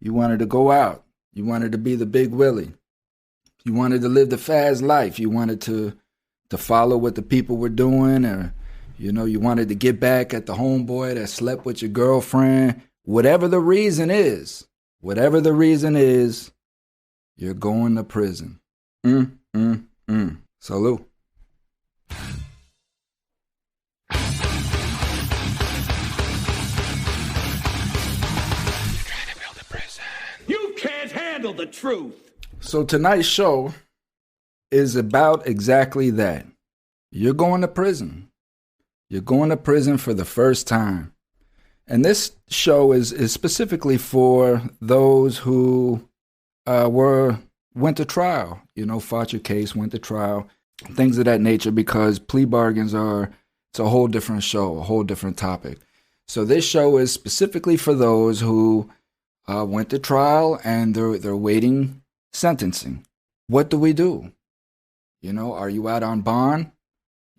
You wanted to go out. You wanted to be the big Willie. You wanted to live the fast life. You wanted to follow what the people were doing, or you wanted to get back at the homeboy that slept with your girlfriend. Whatever the reason is, you're going to prison. Salute. The truth. So tonight's show is about exactly that. You're going to prison. You're going to prison for the first time. And this show is specifically for those who went to trial, fought your case, went to trial, things of that nature, because plea bargains it's a whole different show, a whole different topic. So this show is specifically for those who went to trial and they're waiting sentencing. What do we do? Are you out on bond?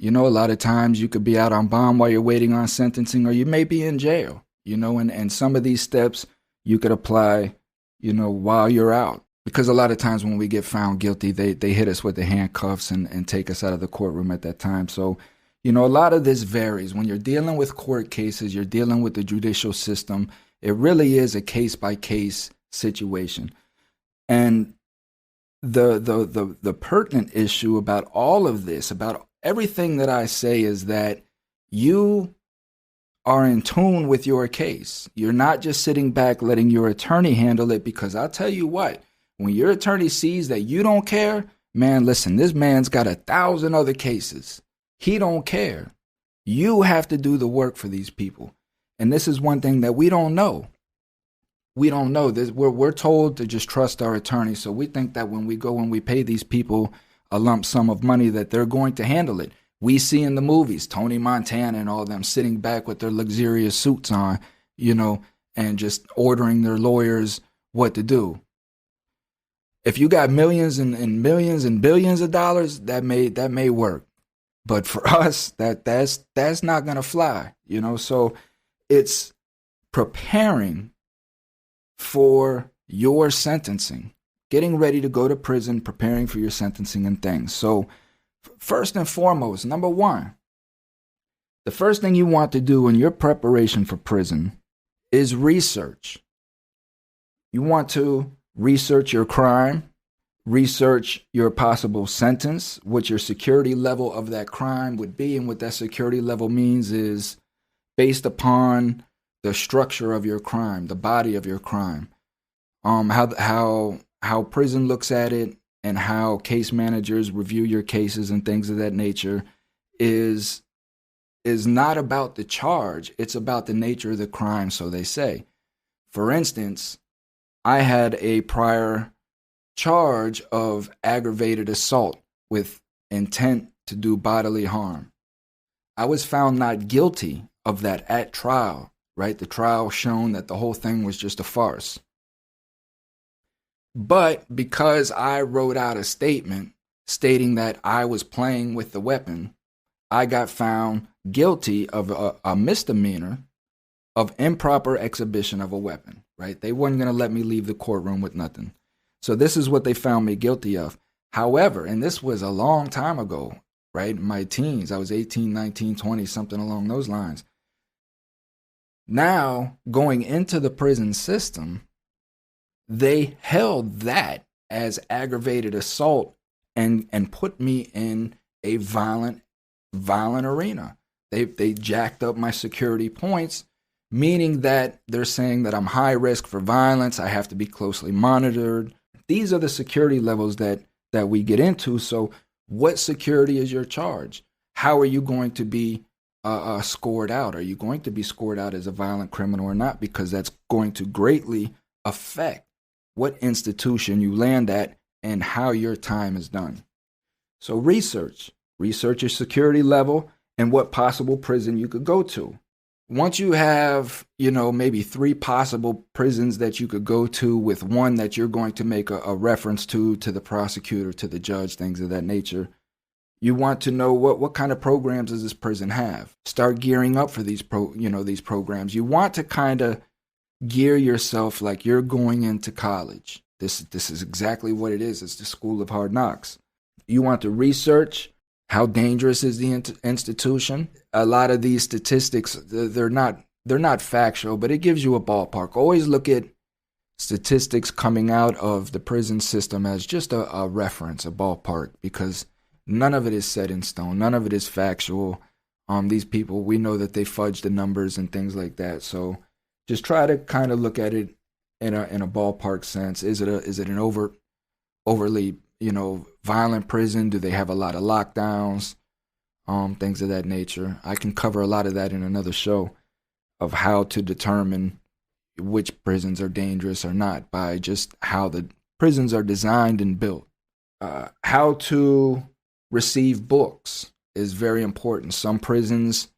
A lot of times you could be out on bond while you're waiting on sentencing, or you may be in jail, and some of these steps you could apply, while you're out. Because a lot of times when we get found guilty, they hit us with the handcuffs and take us out of the courtroom at that time. So, a lot of this varies. When you're dealing with court cases, you're dealing with the judicial system. It really is a case-by-case situation. And the pertinent issue about all of this, about everything that I say, is that you are in tune with your case. You're not just sitting back letting your attorney handle it, because I'll tell you what, when your attorney sees that you don't care, man, listen, this man's got 1,000 other cases. He don't care. You have to do the work for these people. And this is one thing that we don't know. We don't know this. We're told to just trust our attorney. So we think that when we go and we pay these people a lump sum of money, that they're going to handle it. We see in the movies, Tony Montana and all of them sitting back with their luxurious suits on, and just ordering their lawyers what to do. If you got millions and millions and billions of dollars, that may work. But for us, that's not going to fly, So it's preparing for your sentencing, getting ready to go to prison, preparing for your sentencing and things. So first and foremost, number one, the first thing you want to do in your preparation for prison is research. You want to research your crime, research your possible sentence, what your security level of that crime would be. And what that security level means is based upon the structure of your crime, the body of your crime, how prison looks at it, and how case managers review your cases and things of that nature is not about the charge. It's about the nature of the crime, so they say. For instance, I had a prior charge of aggravated assault with intent to do bodily harm. I was found not guilty of that at trial, right? The trial shown that the whole thing was just a farce. But because I wrote out a statement stating that I was playing with the weapon, I got found guilty of a misdemeanor of improper exhibition of a weapon, right? They weren't going to let me leave the courtroom with nothing. So this is what they found me guilty of. However, and this was a long time ago, right? In my teens, I was 18, 19, 20, something along those lines. Now, going into the prison system, they held that as aggravated assault and put me in a violent arena. They jacked up my security points, meaning that they're saying that I'm high risk for violence. I have to be closely monitored. These are the security levels that we get into. So what security is your charge? How are you going to be scored out? Are you going to be scored out as a violent criminal or not? Because that's going to greatly affect what institution you land at and how your time is done. So research your security level and what possible prison you could go to. Once you have, maybe 3 possible prisons that you could go to, with one that you're going to make a reference to the prosecutor, to the judge, things of that nature, you want to know what kind of programs does this prison have. Start gearing up for these programs. You want to kind of gear yourself like you're going into college. This is exactly what it is. It's the school of hard knocks. You want to research how dangerous is the institution. A lot of these statistics, they're not factual, but it gives you a ballpark. Always look at statistics coming out of the prison system as just a reference, a ballpark, because none of it is set in stone. None of it is factual. These people, we know that they fudge the numbers and things like that. So just try to kind of look at it in a ballpark sense. Is it an overly violent prison? Do they have a lot of lockdowns? Things of that nature. I can cover a lot of that in another show of how to determine which prisons are dangerous or not by just how the prisons are designed and built. How to receive books is very important. Some prisons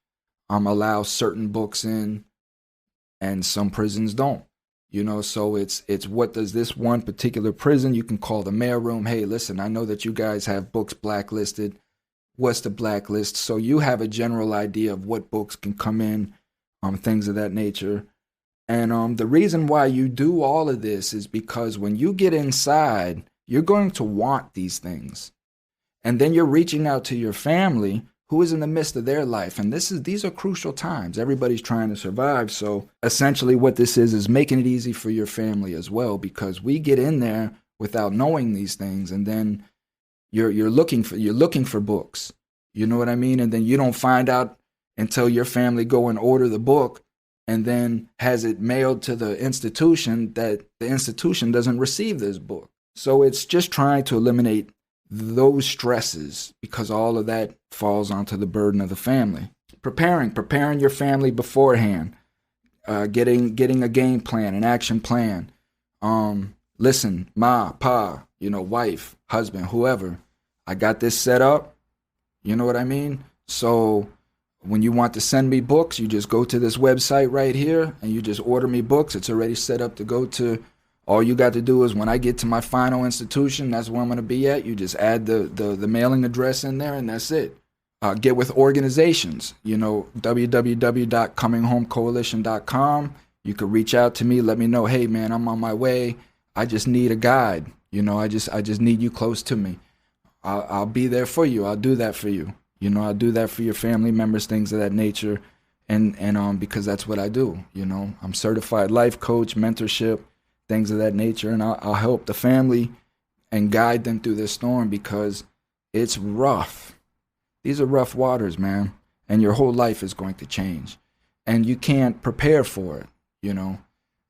allow certain books in, and some prisons don't. So it's what does this one particular prison, you can call the mailroom, hey, listen, I know that you guys have books blacklisted. What's the blacklist? So you have a general idea of what books can come in, things of that nature. And the reason why you do all of this is because when you get inside, you're going to want these things. And then you're reaching out to your family who is in the midst of their life. And these are crucial times. Everybody's trying to survive. So essentially what this is making it easy for your family as well, because we get in there without knowing these things. And then you're looking for books. You know what I mean? And then you don't find out until your family go and order the book and then has it mailed to the institution that the institution doesn't receive this book. So it's just trying to eliminate those stresses, because all of that falls onto the burden of the family. Preparing your family beforehand, getting a game plan, an action plan. Listen, ma, pa, wife, husband, whoever, I got this set up. You know what I mean? So when you want to send me books, you just go to this website right here and you just order me books. It's already set up to go to. All you got to do is when I get to my final institution, that's where I'm going to be at. You just add the mailing address in there, and that's it. Get with organizations, www.cominghomecoalition.com. You could reach out to me. Let me know, hey, man, I'm on my way. I just need a guide. I just need you close to me. I'll be there for you. I'll do that for you. I'll do that for your family members, things of that nature. And because that's what I do. I'm certified life coach, mentorship, things of that nature, and I'll help the family and guide them through this storm, because it's rough. These are rough waters, man, and your whole life is going to change, and you can't prepare for it.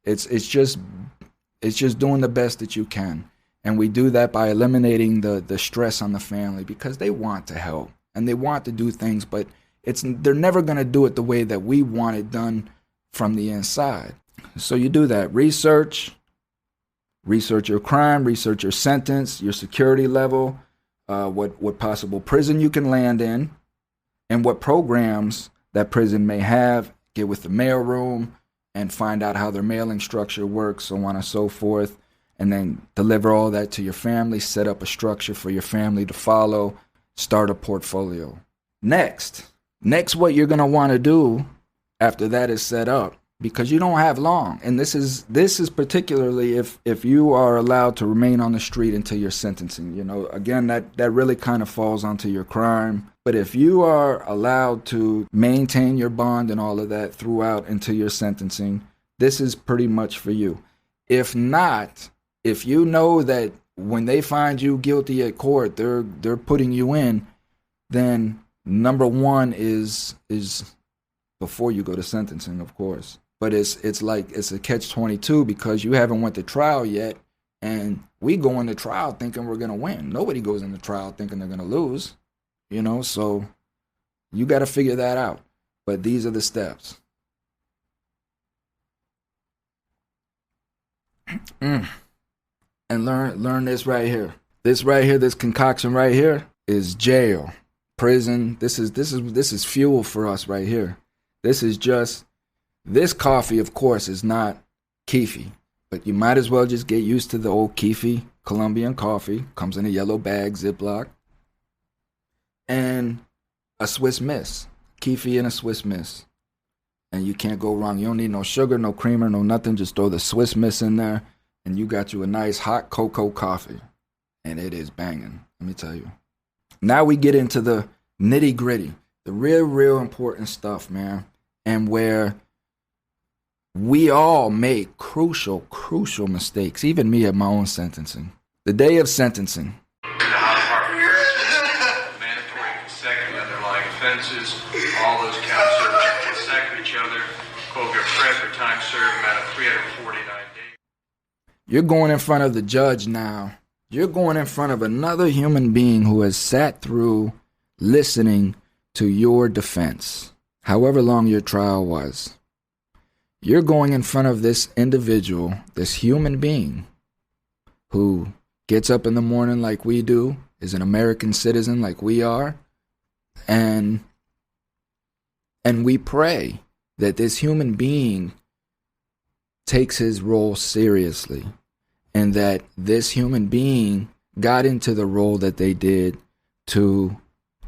It's just doing the best that you can, and we do that by eliminating the stress on the family, because they want to help and they want to do things, but they're never going to do it the way that we want it done from the inside. So you do that. Research your crime, research your sentence, your security level, what possible prison you can land in, and what programs that prison may have. Get with the mailroom and find out how their mailing structure works, so on and so forth, and then deliver all that to your family, set up a structure for your family to follow, start a portfolio. Next, what you're going to want to do after that is set up, because you don't have long. And this is particularly if you are allowed to remain on the street until your sentencing. Again, that really kind of falls onto your crime. But if you are allowed to maintain your bond and all of that throughout until your sentencing, this is pretty much for you. If not, if you know that when they find you guilty at court, they're putting you in, then number one is before you go to sentencing, of course. But it's a catch-22, because you haven't went to trial yet, and we go into trial thinking we're going to win. Nobody goes into trial thinking they're going to lose, so you got to figure that out. But these are the steps. And learn this right here. This concoction right here is jail, prison. This is fuel for us right here. This coffee, of course, is not Keefe, but you might as well just get used to the old Keefe Colombian coffee. Comes in a yellow bag, Ziploc, and a Swiss Miss. Keefe and a Swiss Miss. and you can't go wrong. You don't need no sugar, no creamer, no nothing. Just throw the Swiss Miss in there, and you got you a nice hot cocoa coffee, and it is banging. Let me tell you. Now we get into the nitty gritty, the real important stuff, man, and where we all make crucial mistakes, even me at my own sentencing. The day of sentencing. Mandatory consecutive underlying offenses. All those counts are consecutive each other. Quote, credit for time served amount of 349 days. You're going in front of the judge now. You're going in front of another human being who has sat through listening to your defense, however long your trial was. You're going in front of this individual, this human being, who gets up in the morning like we do, is an American citizen like we are, and we pray that this human being takes his role seriously, and that this human being got into the role that they did to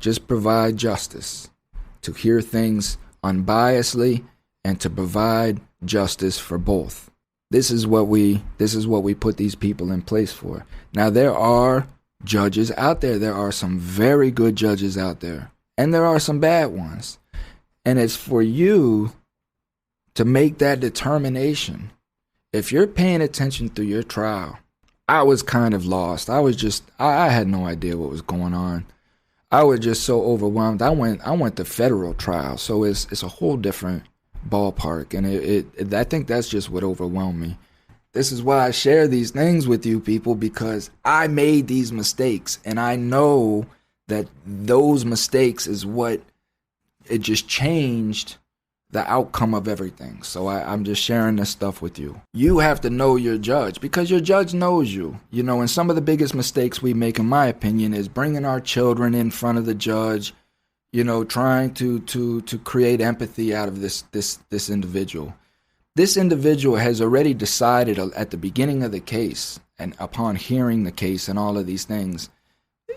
just provide justice, to hear things unbiasedly, and to provide justice for both. This is what we put these people in place for. Now, there are judges out there. There are some very good judges out there, and there are some bad ones. And it's for you to make that determination. If you're paying attention through your trial, I was kind of lost. I had no idea what was going on. I was just so overwhelmed. I went to federal trial, so it's a whole different ballpark, and I think that's just what overwhelmed me. This is why I share these things with you people, because I made these mistakes, and I know that those mistakes is what it just changed the outcome of everything. So I'm just sharing this stuff with you. You have to know your judge, because your judge knows you. You know, and some of the biggest mistakes we make, in my opinion, is bringing our children in front of the judge, you know, trying to create empathy out of this individual. This individual has already decided at the beginning of the case, and upon hearing the case and all of these things,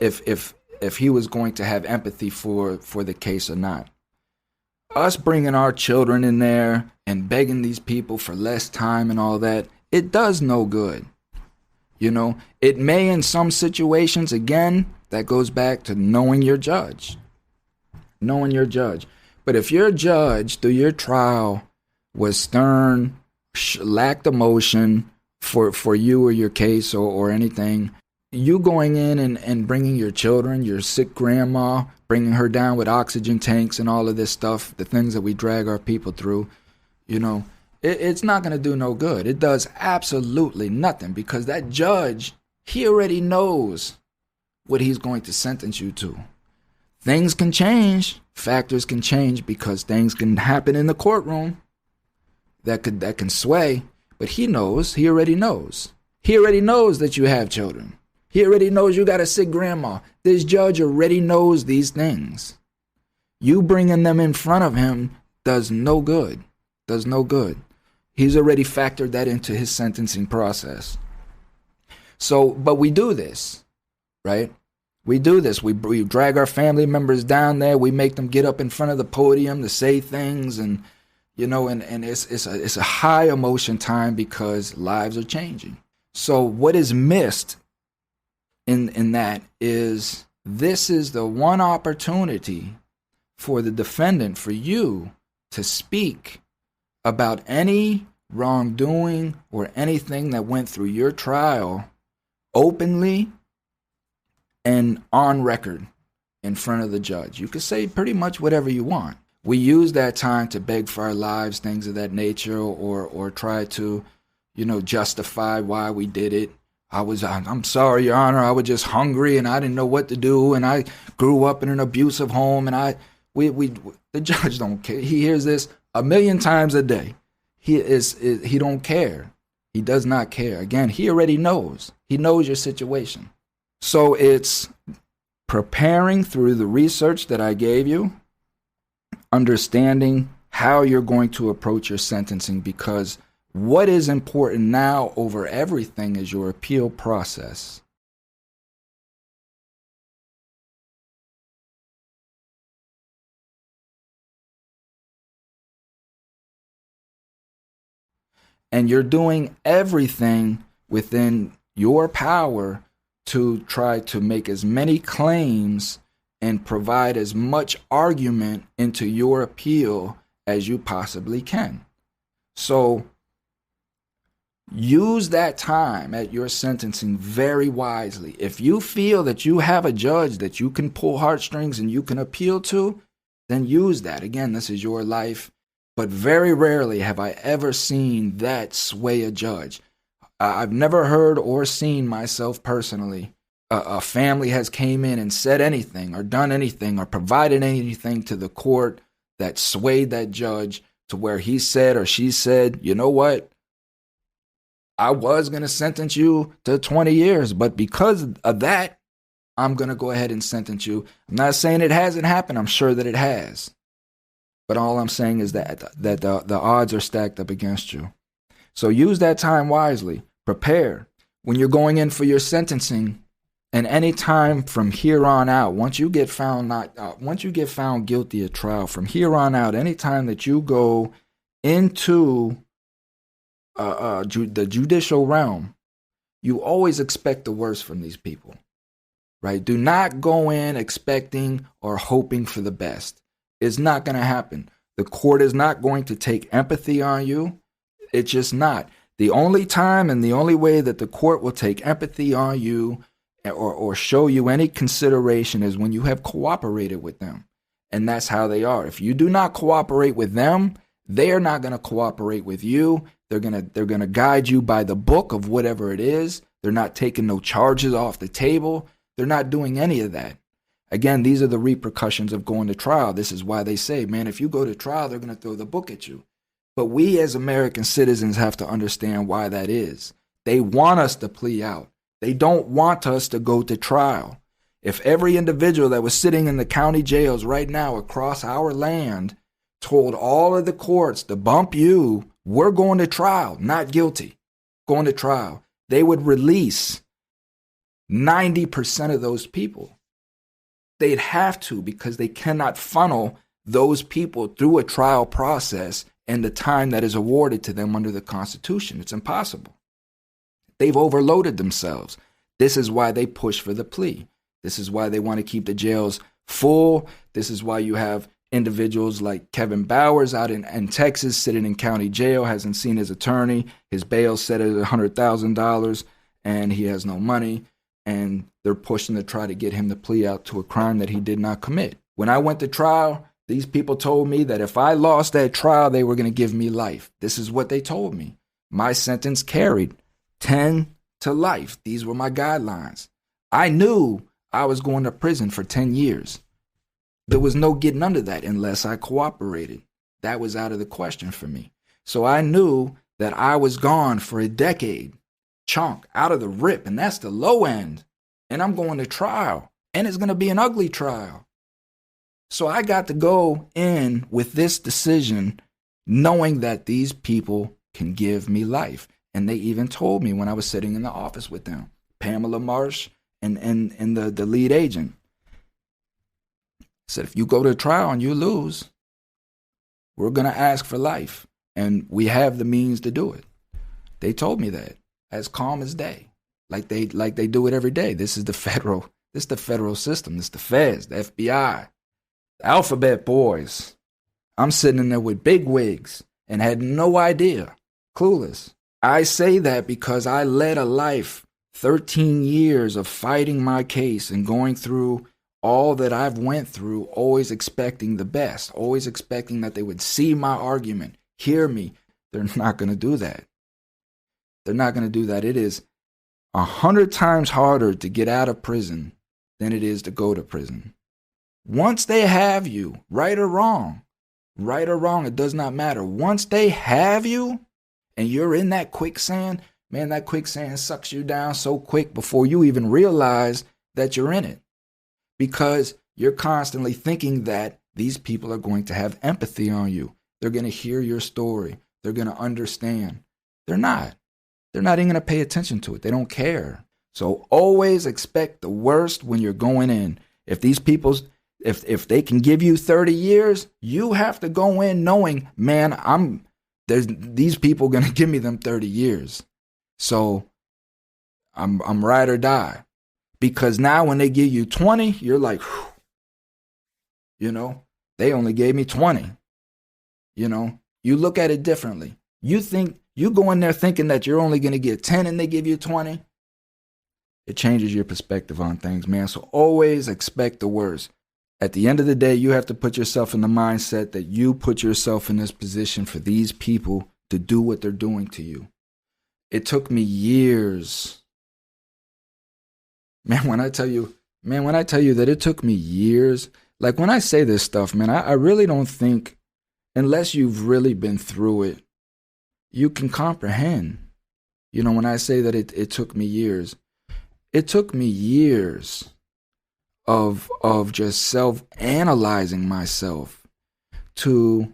if he was going to have empathy for the case or not. Us bringing our children in there and begging these people for less time and all that, it does no good. You know, it may in some situations, again, that goes back to knowing your judge. Knowing your judge. But if your judge through your trial was stern, lacked emotion for you or your case or anything, you going in and bringing your children, your sick grandma, bringing her down with oxygen tanks and all of this stuff, the things that we drag our people through, you know, it's not going to do no good. It does absolutely nothing, because that judge, he already knows what he's going to sentence you to. Things can change, factors can change, because things can happen in the courtroom that can sway, but he already knows. He already knows that you have children. He already knows you got a sick grandma. This judge already knows these things. You bringing them in front of him does no good. Does no good. He's already factored that into his sentencing process. So, but we do this, right? We do this. We drag our family members down there. We make them get up in front of the podium to say things, and you know, and it's a high emotion time, because lives are changing. So what is missed in that is, this is the one opportunity for the defendant, for you to speak about any wrongdoing or anything that went through your trial openly and on record in front of the judge. You can say pretty much whatever you want. We use that time to beg for our lives, things of that nature, or try to, you know, justify why we did it. I'm sorry, Your Honor, I was just hungry and I didn't know what to do, and I grew up in an abusive home, and the judge don't care. He hears this a million times a day. He don't care. He does not care. Again, he already knows. He knows your situation. So it's preparing through the research that I gave you, understanding how you're going to approach your sentencing, because what is important now over everything is your appeal process. And you're doing everything within your power to try to make as many claims and provide as much argument into your appeal as you possibly can. So use that time at your sentencing very wisely. If you feel that you have a judge that you can pull heartstrings and you can appeal to, then use that. Again, this is your life. But very rarely have I ever seen that sway a judge. I've never heard or seen myself personally. A family has came in and said anything or done anything or provided anything to the court that swayed that judge to where he said or she said, you know what? I was going to sentence you to 20 years, but because of that, I'm going to go ahead and sentence you. I'm not saying it hasn't happened. I'm sure that it has. But all I'm saying is that the odds are stacked up against you. So use that time wisely. Prepare. When you're going in for your sentencing, and any time from here on out, once you get found guilty at trial, from here on out, any time that you go into the judicial realm, you always expect the worst from these people, right? Do not go in expecting or hoping for the best. It's not going to happen. The court is not going to take empathy on you. It's just not. The only time and the only way that the court will take empathy on you or show you any consideration is when you have cooperated with them. And that's how they are. If you do not cooperate with them, they are not going to cooperate with you. They're going to guide you by the book of whatever it is. They're not taking no charges off the table. They're not doing any of that. Again, these are the repercussions of going to trial. This is why they say, man, if you go to trial, they're going to throw the book at you. But we as American citizens have to understand why that is. They want us to plea out. They don't want us to go to trial. If every individual that was sitting in the county jails right now across our land told all of the courts to bump you, we're going to trial, not guilty, going to trial, they would release 90% of those people. They'd have to, because they cannot funnel those people through a trial process in the time that is awarded to them under the Constitution. It's impossible. They've overloaded themselves. This is why they push for the plea. This is why they want to keep the jails full. This is why you have individuals like Kevin Bowers out in Texas sitting in county jail, hasn't seen his attorney. His bail set at $100,000 and he has no money. And they're pushing to try to get him to plea out to a crime that he did not commit. When I went to trial, these people told me that if I lost that trial, they were going to give me life. This is what they told me. My sentence carried 10 to life. These were my guidelines. I knew I was going to prison for 10 years. There was no getting under that unless I cooperated. That was out of the question for me. So I knew that I was gone for a decade, chunk, out of the rip, and that's the low end. And I'm going to trial, and it's going to be an ugly trial. So I got to go in with this decision knowing that these people can give me life. And they even told me when I was sitting in the office with them, Pamela Marsh and the lead agent, said, if you go to trial and you lose, we're going to ask for life. And we have the means to do it. They told me that as calm as day, like they do it every day. This is the federal system. This is the feds, the FBI, the alphabet boys. I'm sitting in there with big wigs and had no idea, clueless. I say that because I led a life, 13 years of fighting my case and going through all that I've went through, always expecting the best, always expecting that they would see my argument, hear me. They're not going to do that. They're not going to do that. It is 100 times harder to get out of prison than it is to go to prison. Once they have you, right or wrong, it does not matter. Once they have you and you're in that quicksand, man, that quicksand sucks you down so quick before you even realize that you're in it. Because you're constantly thinking that these people are going to have empathy on you. They're going to hear your story. They're going to understand. They're not. They're not even going to pay attention to it. They don't care. So always expect the worst when you're going in. If these people, if they can give you 30 years, you have to go in knowing, man, these people going to give me them 30 years. So I'm ride or die. Because now when they give you 20, you're like, whew, you know, they only gave me 20. You know, you look at it differently. You think you go in there thinking that you're only going to get 10 and they give you 20. It changes your perspective on things, man. So always expect the worst. At the end of the day, you have to put yourself in the mindset that you put yourself in this position for these people to do what they're doing to you. It took me years. Man, when I tell you that it took me years, like when I say this stuff, man, I really don't think, unless you've really been through it, you can comprehend. You know, when I say that it took me years, it took me years of just self-analyzing myself to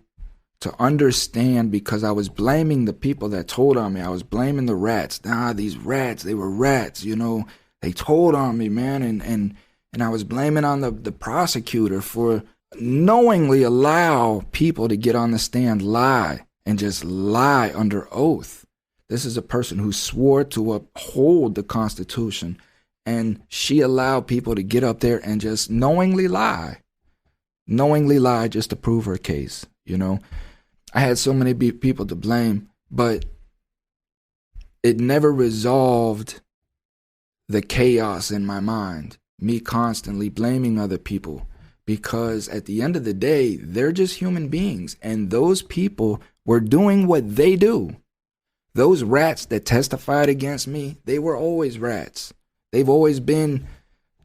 understand, because I was blaming the people that told on me. I was blaming the rats. These rats, they were rats, you know. They told on me, man, and I was blaming on the prosecutor for knowingly allow people to get on the stand, lie, and just lie under oath. This is a person who swore to uphold the Constitution, and she allowed people to get up there and just knowingly lie just to prove her case, you know. I had so many people to blame, but it never resolved the chaos in my mind, me constantly blaming other people, because at the end of the day, they're just human beings, and those people were doing what they do. Those rats that testified against me, they were always rats. They've always been,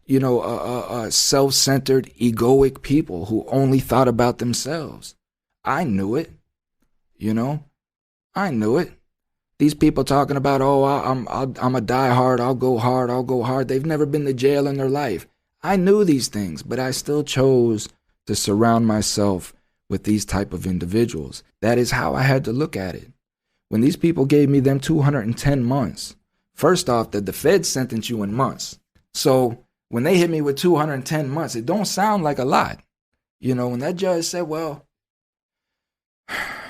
you know, self-centered, egoic people who only thought about themselves. I knew it, you know. I knew it. These people talking about, oh, I'm a die hard, I'll go hard. They've never been to jail in their life. I knew these things, but I still chose to surround myself with these type of individuals. That is how I had to look at it. When these people gave me them 210 months, first off, the feds sentence you in months. So when they hit me with 210 months, it don't sound like a lot. You know, when that judge said, well,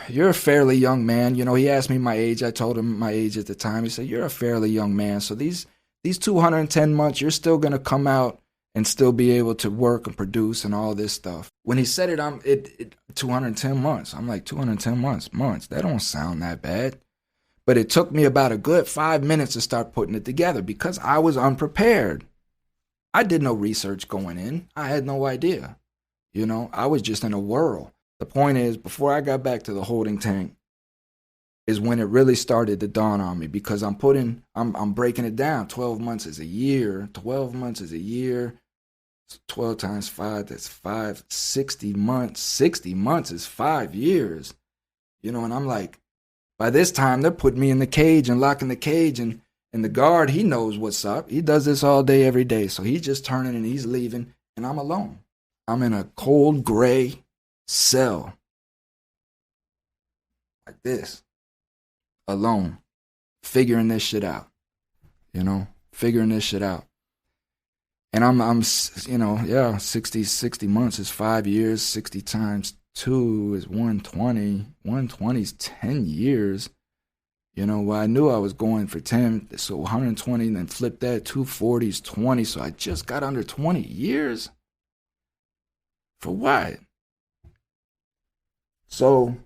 you're a fairly young man. You know, he asked me my age. I told him my age at the time. He said, you're a fairly young man. So these 210 months, you're still going to come out and still be able to work and produce and all this stuff. When he said it, 210 months. I'm like, 210 months. That don't sound that bad. But it took me about a good 5 minutes to start putting it together because I was unprepared. I did no research going in. I had no idea. You know, I was just in a whirl. The point is, before I got back to the holding tank is when it really started to dawn on me, because I'm breaking it down. 12 months is a year. 12 months is a year. 12 times 5, that's 5. 60 months. 60 months is 5 years. You know, and I'm like, by this time, they're putting me in the cage and locking the cage, and the guard, he knows what's up. He does this all day, every day. So he's just turning and he's leaving, and I'm alone. I'm in a cold, gray cell like this, alone, figuring this shit out, And I'm 60 months is 5 years. 60 times 2 is 120. 120 is 10 years. Well, I knew I was going for 10, so 120, and then flip that, 240 is 20, so I just got under 20 years? For what? So,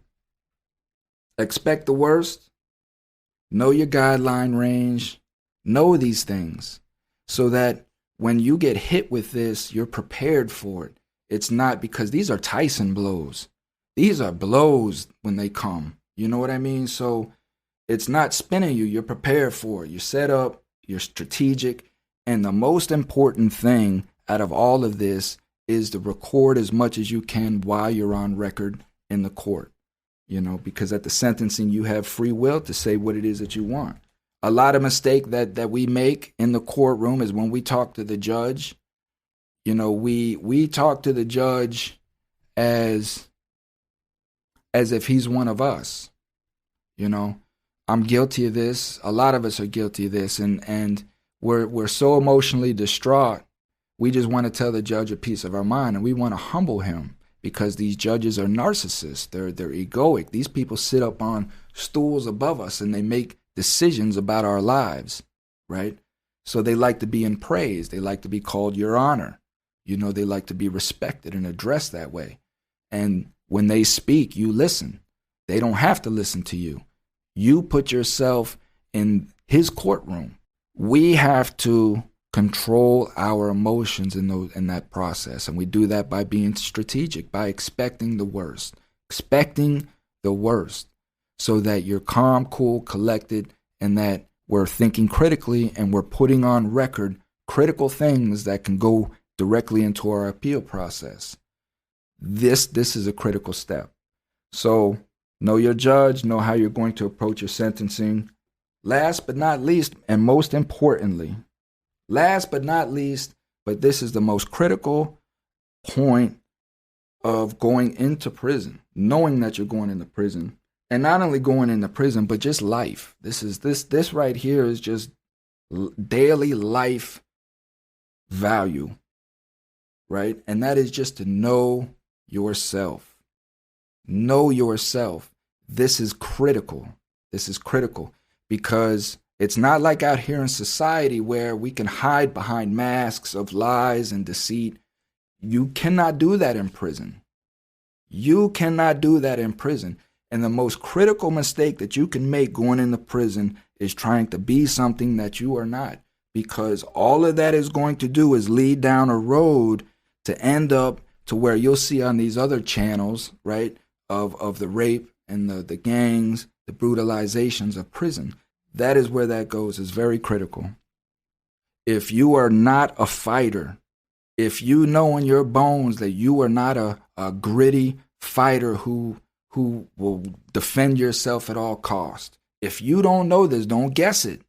expect the worst, know your guideline range, know these things, so that when you get hit with this, you're prepared for it. It's not, because these are Tyson blows. These are blows when they come. You know what I mean? So, it's not spinning you. You're prepared for it. You're set up. You're strategic. And the most important thing out of all of this is to record as much as you can while you're on record in the court. Because at the sentencing, you have free will to say what it is that you want. A lot of mistake that we make in the courtroom is when we talk to the judge. We talk to the judge as if he's one of us. I'm guilty of this. A lot of us are guilty of this, and we're so emotionally distraught. We just want to tell the judge a piece of our mind, and we want to humble him because these judges are narcissists. They're egoic. These people sit up on stools above us and they make decisions about our lives, right? So they like to be in praise. They like to be called Your Honor. You know, they like to be respected and addressed that way. And when they speak, you listen. They don't have to listen to you. You put yourself in his courtroom. We have to control our emotions in that process. And we do that by being strategic, by expecting the worst, so that you're calm, cool, collected, and that we're thinking critically and we're putting on record critical things that can go directly into our appeal process. This is a critical step. So know your judge, know how you're going to approach your sentencing. Last but not least, and most importantly, but this is the most critical point of going into prison, knowing that you're going into prison. And not only going into prison, but just life. This right here is just daily life value, right? And that is just to know yourself. Know yourself. This is critical. Because it's not like out here in society where we can hide behind masks of lies and deceit. You cannot do that in prison. And the most critical mistake that you can make going into prison is trying to be something that you are not. Because all of that is going to do is lead down a road to end up to where you'll see on these other channels, right, of the rape and the gangs, the brutalizations of prison. That is where that goes. Is very critical. If you are not a fighter, if you know in your bones that you are not a gritty fighter who will defend yourself at all costs. If you don't know this, don't guess it.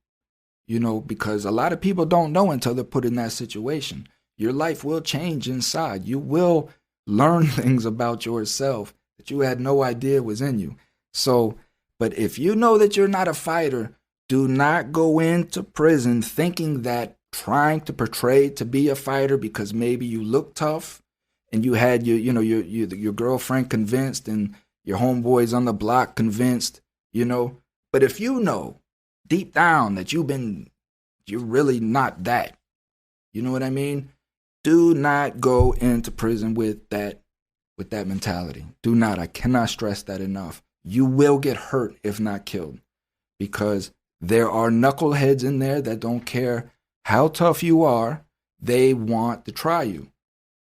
You know, because a lot of people don't know until they're put in that situation. Your life will change inside. You will learn things about yourself that you had no idea was in you. So, but if you know that you're not a fighter, do not go into prison thinking that trying to portray to be a fighter because maybe you look tough and you had your girlfriend convinced and your homeboys on the block convinced, you know. But if you know deep down that you're really not that, you know what I mean? Do not go into prison with that mentality. Do not. I cannot stress that enough. You will get hurt if not killed, because there are knuckleheads in there that don't care how tough you are. They want to try you.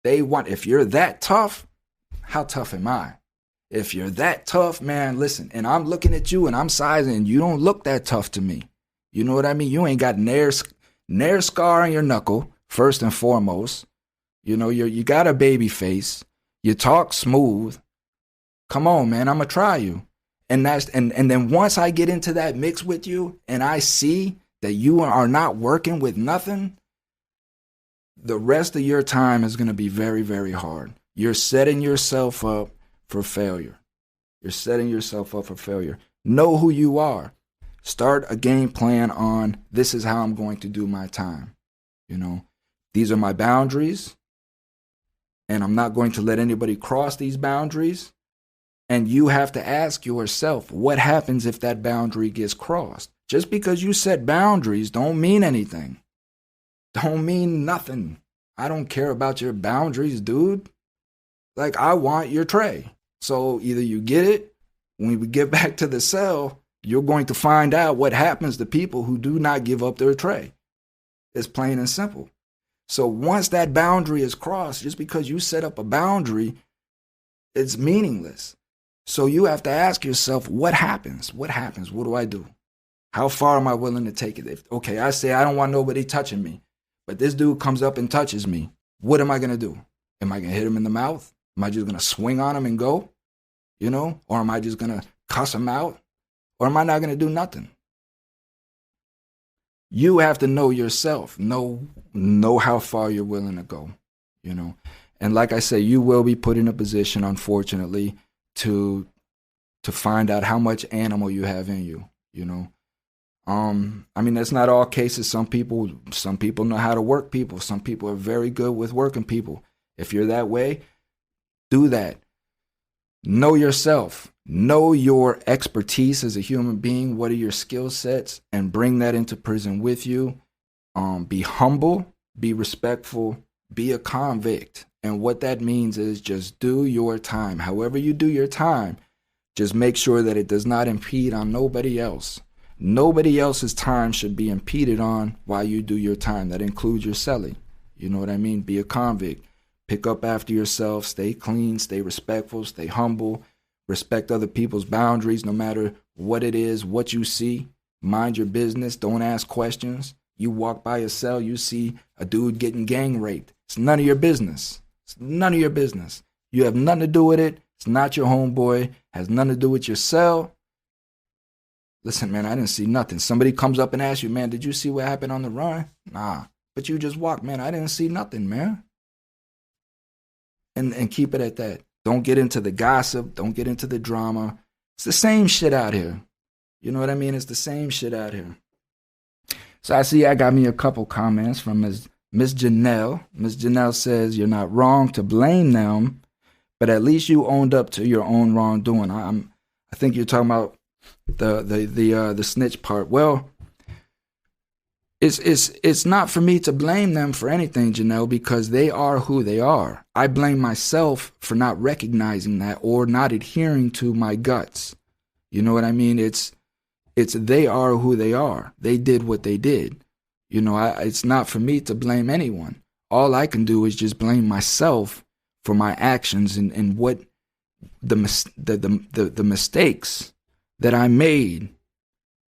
If you're that tough, how tough am I? If you're that tough, man, listen, and I'm looking at you and I'm sizing, and you don't look that tough to me. You know what I mean? You ain't got nair scar on your knuckle, first and foremost. You know, you got a baby face. You talk smooth. Come on, man, I'm going to try you. And then once I get into that mix with you and I see that you are not working with nothing, the rest of your time is going to be very, very hard. You're setting yourself up for failure. Know who you are. Start a game plan on, this is how I'm going to do my time. You know, these are my boundaries, and I'm not going to let anybody cross these boundaries. And you have to ask yourself, what happens if that boundary gets crossed? Just because you set boundaries don't mean anything. Don't mean nothing. I don't care about your boundaries, dude. Like, I want your tray. So either you get it, when we get back to the cell, you're going to find out what happens to people who do not give up their tray. It's plain and simple. So once that boundary is crossed, just because you set up a boundary, it's meaningless. So you have to ask yourself, what happens? What happens? What do I do? How far am I willing to take it? Okay, I say I don't want nobody touching me, but this dude comes up and touches me. What am I going to do? Am I going to hit him in the mouth? Am I just going to swing on him and go? You know? Or am I just going to cuss him out? Or am I not going to do nothing? You have to know yourself. Know how far you're willing to go, you know? And like I say, you will be put in a position, unfortunately, to find out how much animal you have in you, you know? I mean, that's not all cases. Some people know how to work people. Some people are very good with working people. If you're that way, do that. Know yourself. Know your expertise as a human being. What are your skill sets? And bring that into prison with you. Be humble. Be respectful. Be a convict. And what that means is just do your time. However you do your time, just make sure that it does not impede on nobody else. Nobody else's time should be impeded on while you do your time. That includes your cellie. You know what I mean? Be a convict. Pick up after yourself. Stay clean. Stay respectful. Stay humble. Respect other people's boundaries no matter what it is, what you see. Mind your business. Don't ask questions. You walk by a cell, you see a dude getting gang raped. It's none of your business. It's none of your business. You have nothing to do with it. It's not your homeboy. Has nothing to do with your cell. Listen, man, I didn't see nothing. Somebody comes up and asks you, man, did you see what happened on the run? Nah. But you just walked, man. I didn't see nothing, man. And keep it at that. Don't get into the gossip. Don't get into the drama. It's the same shit out here. You know what I mean? It's the same shit out here. So I see I got me a couple comments from Miss Janelle. Miss Janelle says, you're not wrong to blame them, but at least you owned up to your own wrongdoing. I think you're talking about the snitch part. Well, it's not for me to blame them for anything, Janelle, because they are who they are. I blame myself for not recognizing that or not adhering to my guts. You know what I mean? It's they are who they are. They did what they did. You know, it's not for me to blame anyone. All I can do is just blame myself for my actions and what the mistakes that I made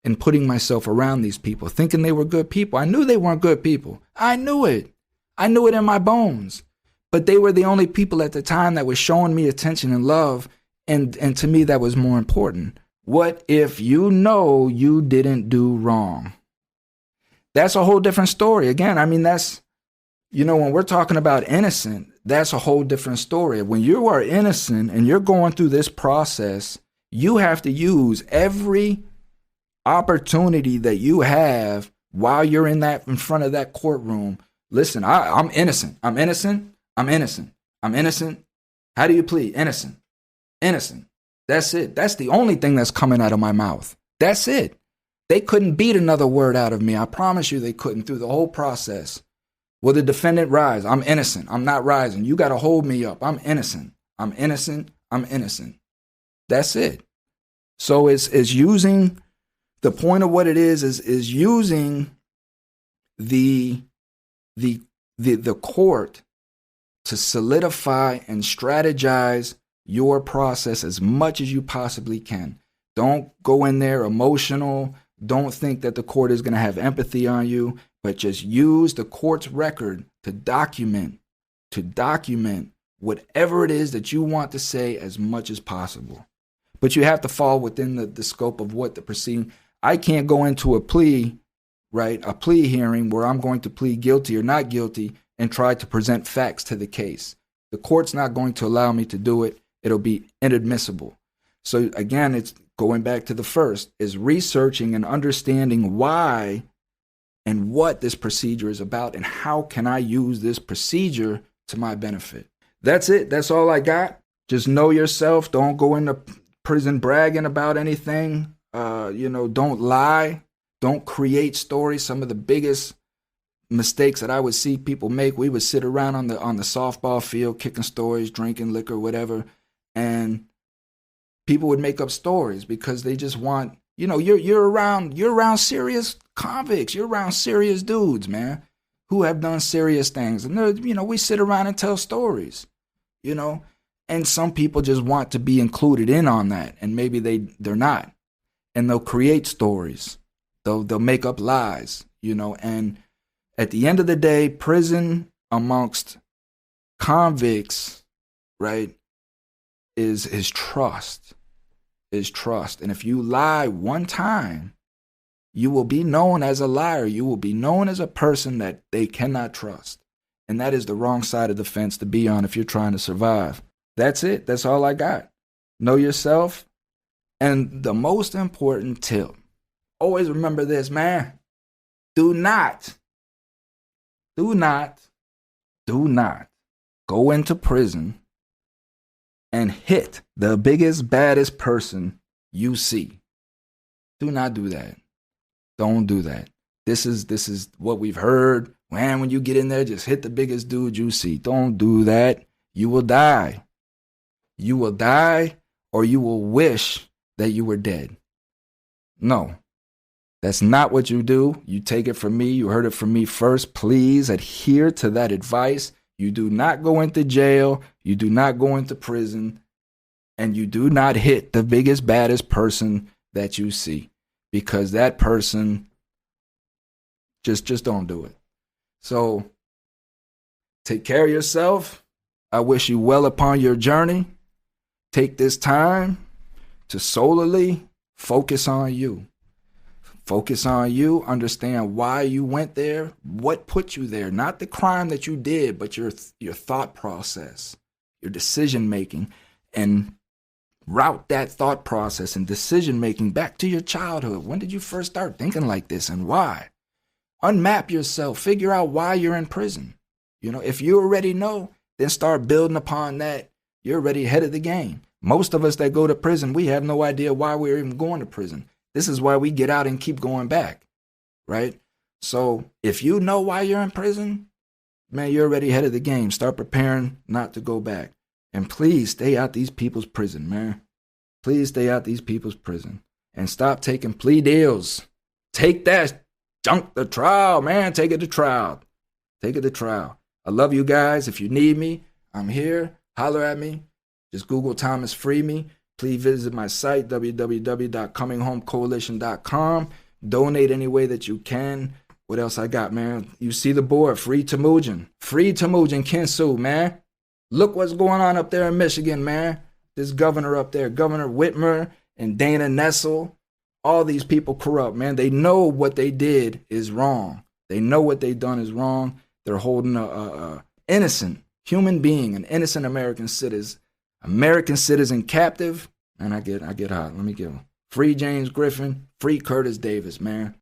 in putting myself around these people, thinking they were good people. I knew they weren't good people. I knew it. I knew it in my bones. But they were the only people at the time that were showing me attention and love, and to me that was more important. What if you know you didn't do wrong? That's a whole different story. Again, I mean, that's, you know, when we're talking about innocent, that's a whole different story. When you are innocent and you're going through this process, you have to use every opportunity that you have while you're in front of that courtroom. Listen, I'm innocent. I'm innocent. I'm innocent. I'm innocent. How do you plead? Innocent. Innocent. That's it. That's the only thing that's coming out of my mouth. That's it. They couldn't beat another word out of me. I promise you they couldn't through the whole process. Will the defendant rise? I'm innocent. I'm not rising. You got to hold me up. I'm innocent. I'm innocent. I'm innocent. That's it. So it's using, the point of what it is using the court to solidify and strategize your process as much as you possibly can. Don't go in there emotional. Don't think that the court is going to have empathy on you, but just use the court's record to document whatever it is that you want to say as much as possible. But you have to fall within the scope of what the proceeding. I can't go into a plea, right? A plea hearing where I'm going to plead guilty or not guilty and try to present facts to the case. The court's not going to allow me to do it. It'll be inadmissible. So again, it's going back to the first, is researching and understanding why and what this procedure is about and how can I use this procedure to my benefit. That's it. That's all I got. Just know yourself. Don't go into prison bragging about anything. Don't lie. Don't create stories. Some of the biggest mistakes that I would see people make, we would sit around on the softball field kicking stories, drinking liquor, whatever, and people would make up stories because they just want, you're around serious convicts, you're around serious dudes, man, who have done serious things, and we sit around and tell stories, and some people just want to be included in on that, and maybe they're not, and they'll create stories, they'll make up lies, and at the end of the day, prison amongst convicts, right, is trust. And if you lie one time, you will be known as a liar. You will be known as a person that they cannot trust. And that is the wrong side of the fence to be on if you're trying to survive. That's it. That's all I got. Know yourself. And the most important tip, always remember this, man. Do not go into prison and hit the biggest, baddest person you see. Do not do that. Don't do that. This is what we've heard. Man, when you get in there, just hit the biggest dude you see. Don't do that. You will die. You will die, or you will wish that you were dead. No, that's not what you do. You take it from me. You heard it from me first. Please adhere to that advice. You do not go into jail. You do not go into prison. And you do not hit the biggest, baddest person that you see. Because that person, just don't do it. So, take care of yourself. I wish you well upon your journey. Take this time to solely focus on you. Focus on you. Understand why you went there. What put you there. Not the crime that you did, but your thought process, your decision making, and route that thought process and decision making back to your childhood. When did you first start thinking like this, and why? Unmap yourself. Figure out why you're in prison. If you already know, then start building upon that. You're already ahead of the game. Most of us that go to prison, we have no idea why we're even going to prison. This is why we get out and keep going back, right? So if you know why you're in prison, man, you're already ahead of the game. Start preparing not to go back. And please stay out these people's prison, man. Please stay out these people's prison. And stop taking plea deals. Take that junk to trial, man. Take it to trial. Take it to trial. I love you guys. If you need me, I'm here. Holler at me. Just Google Thomas Free Me. Please visit my site, www.cominghomecoalition.com. Donate any way that you can. What else I got, man? You see the board, Free Temujin. Free Temujin Kinsu, man. Look what's going on up there in Michigan, man. This governor up there, Governor Whitmer and Dana Nessel, all these people corrupt, man. They know what they did is wrong. They know what they done is wrong. They're holding a innocent human being, an innocent American citizen captive. And I get hot. Let me give them. Free James Griffin. Free Curtis Davis, man.